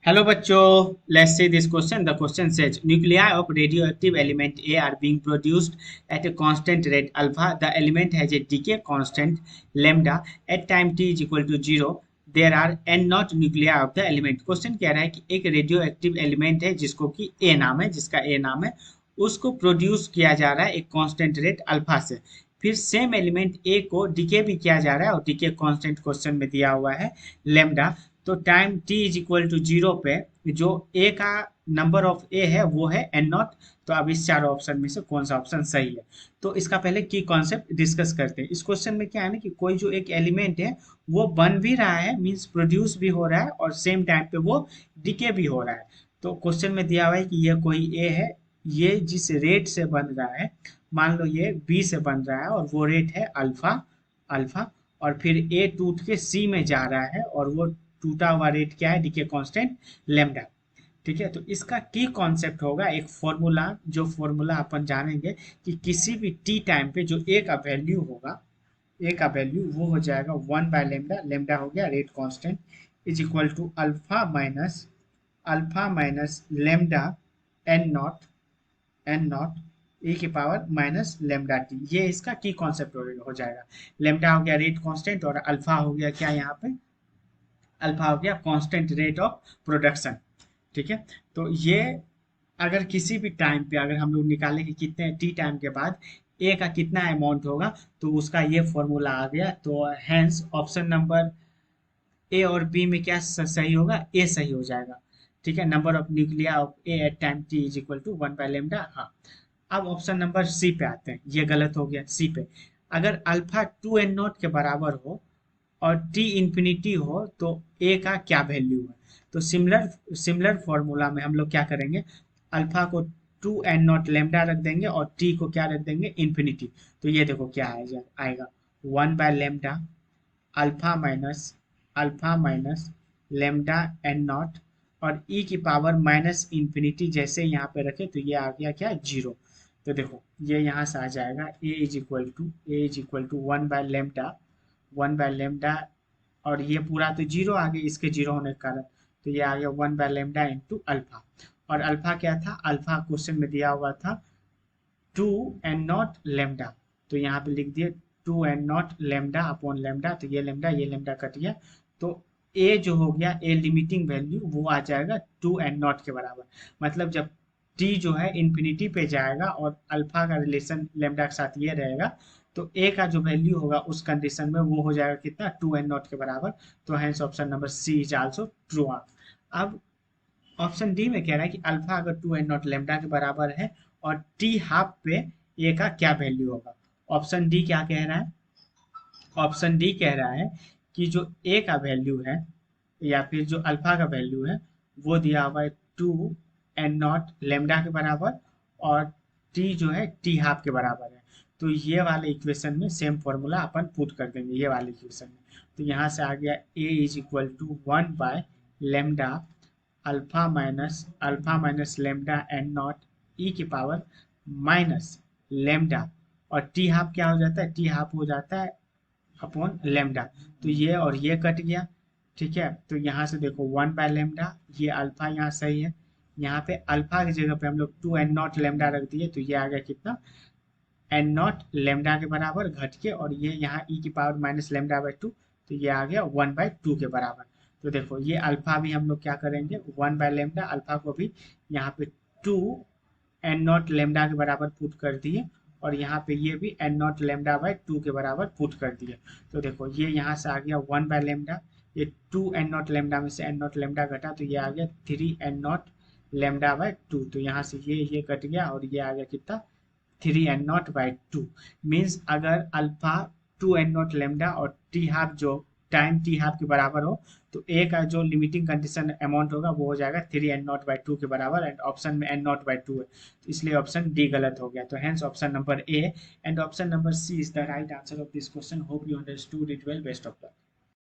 Hello bachcho, let's see this question. The question says nuclei of radioactive element A are being produced at a constant rate alpha. The element has a decay constant lambda at time t is equal to 0. There are n not nuclei of the element. Question कह रहा है कि एक radio active element है जिसको कि ए नाम है, जिसका ए नाम है, उसको प्रोड्यूस किया जा रहा है एक कांस्टेंट रेट अल्फा से। फिर सेम एलिमेंट ए को डिके भी किया जा रहा है और डिके कांस्टेंट क्वेश्चन में दिया हुआ है लेमडा। तो time t is equal to 0 पे जो ए का नंबर ऑफ ए है वो है एन नॉट। तो अब इस चारों ऑप्शन में से कौन सा ऑप्शन सही है, तो इसका पहले की कॉन्सेप्ट डिस्कस करते हैं। इस क्वेश्चन में क्या है ना कि कोई जो एक एलिमेंट है वो बन भी रहा है, मींस प्रोड्यूस भी हो रहा है और सेम टाइम पे वो डिके भी हो रहा है। तो क्वेश्चन में दिया हुआ है कि ये कोई ए है, ये जिस रेट से बन रहा है, मान लो ये बी से बन रहा है और वो रेट है अल्फा अल्फा। और फिर ए टूट के सी में जा रहा है और वो टूटा हुआ रेट क्या है, डीके कांस्टेंट लेमडा। ठीक है, तो इसका की कॉन्सेप्ट होगा एक फॉर्मूला, जो फॉर्मूला अपन जानेंगे कि किसी भी टी टाइम पे जो ए का वैल्यू होगा, ए का वैल्यू वो हो जाएगा 1/लेमडा। लेमडा हो गया rate constant is equal to alpha minus lambda N naught A की पावर माइनस लेमडा टी। ये इसका की कॉन्सेप्ट हो जाएगा। लेमडा हो गया रेट कांस्टेंट और अल्फा हो गया क्या यहाँ पे, अल्फा हो गया कांस्टेंट रेट ऑफ प्रोडक्शन। ठीक है, तो ये अगर किसी भी टाइम पे अगर हम लोग निकालें कि कितने टी टाइम के बाद ए का कितना अमाउंट होगा, तो उसका ये फॉर्मूला आ गया। तो हैंस ऑप्शन नंबर ए और बी में क्या सही होगा, ए सही हो जाएगा। ठीक है, number of nuclei of A at time T is equal to 1/लेमडा। हाँ, अब ऑप्शन नंबर सी पे आते हैं, ये गलत हो गया। सी पे अगर अल्फा 2n0 के बराबर हो और टी इंफिनिटी हो तो ए का क्या वैल्यू है। तो सिमिलर सिमिलर फॉर्मूला में हम लोग क्या करेंगे, अल्फा को 2n0 लेमडा रख देंगे और टी को क्या रख देंगे, इंफिनिटी। तो ये देखो क्या आएगा 1/लेमडा alpha minus lambda N not और ई की पावर माइनस इंफिनिटी जैसे यहाँ पे रखे तो ये आ गया क्या, 0। तो देखो ये यहाँ से आ जाएगा ए इज इक्वल टू 1/लेमडा और ये पूरा तो 0 आ गया इसके 0 होने के कारण। तो ये आ गया 1/लेमडा इंटू अल्फा। और अल्फा क्या था, अल्फा क्वेश्चन में दिया हुआ था 2n0 लेमडा। तो यहाँ पे लिख दिए 2n0 लेमडा अपॉन लेमडा। तो ये लेमडा कट गया। तो ए जो हो गया, ए लिमिटिंग वैल्यू वो आ जाएगा 2n0 के बराबर। मतलब जब टी जो है इन्फिनिटी पे जाएगा और अल्फा का रिलेशन लेमडा के साथ ये रहेगा, तो ए का जो वैल्यू होगा उस कंडीशन में वो हो जाएगा कितना, 2n0 के बराबर। तो hence option number C is also true. अब ऑप्शन डी में कह रहा है कि अल्फा अगर 2n0 लेमडा के बराबर है और टी हाफ पे ए का क्या वैल्यू होगा। ऑप्शन डी क्या कह रहा है, ऑप्शन डी कह रहा है कि जो ए का वैल्यू है या फिर जो अल्फा का वैल्यू है वो दिया हुआ है 2n0 लेमडा के बराबर और टी जो है टी हाफ के बराबर है। तो ये वाले इक्वेशन में सेम फॉर्मूला अपन पुट कर देंगे ये वाले इक्वेशन में। तो यहाँ से आ गया ए इज इक्वल टू 1/लेमडा alpha minus lambda N not E की पावर माइनस लेमडा और टी हाफ क्या हो जाता है, टी हाफ हो जाता है अपॉन लेमडा। तो ये और ये कट गया। ठीक है, तो यहाँ से देखो 1/लेमडा, ये अल्फा यहाँ सही है। यहाँ पे अल्फा की जगह पे हम लोग 2n0 लेमडा रख दिए तो ये आ गया कितना, n0 लेमडा के बराबर घट के और ये यहाँ ई की पावर माइनस लेमडा/2। तो ये आ गया 1/2 के बराबर। तो देखो ये अल्फा भी हम लोग क्या करेंगे, 1/लेमडा अल्फा को भी यहाँ पे 2n0 लेमडा के बराबर पुट कर दिए और यहाँ पे ये भी n0 लेमडा/2 के बराबर पुट कर दिए। तो देखो ये यहाँ से आ गया 1/लेमडा, ये 2n0 लेमडा में से n0 लेमडा घटा तो ये आ गया 3n0 लेमडा/2। तो यहाँ से ये कट गया और ये आ गया कितना, 3n0/2। मीन्स अगर अल्फा 2n0 लेमडा और टी हाफ जो टाइम टी हाफ के बराबर हो तो ए का जो लिमिटिंग कंडीशन अमाउंट होगा वो हो जाएगा 3n0/2 के बराबर एंड ऑप्शन में n0/2 है। तो इसलिए ऑप्शन डी गलत हो गया। तो hence option number A and option number C is the right answer of this question. Hope you understood it well. Best of luck.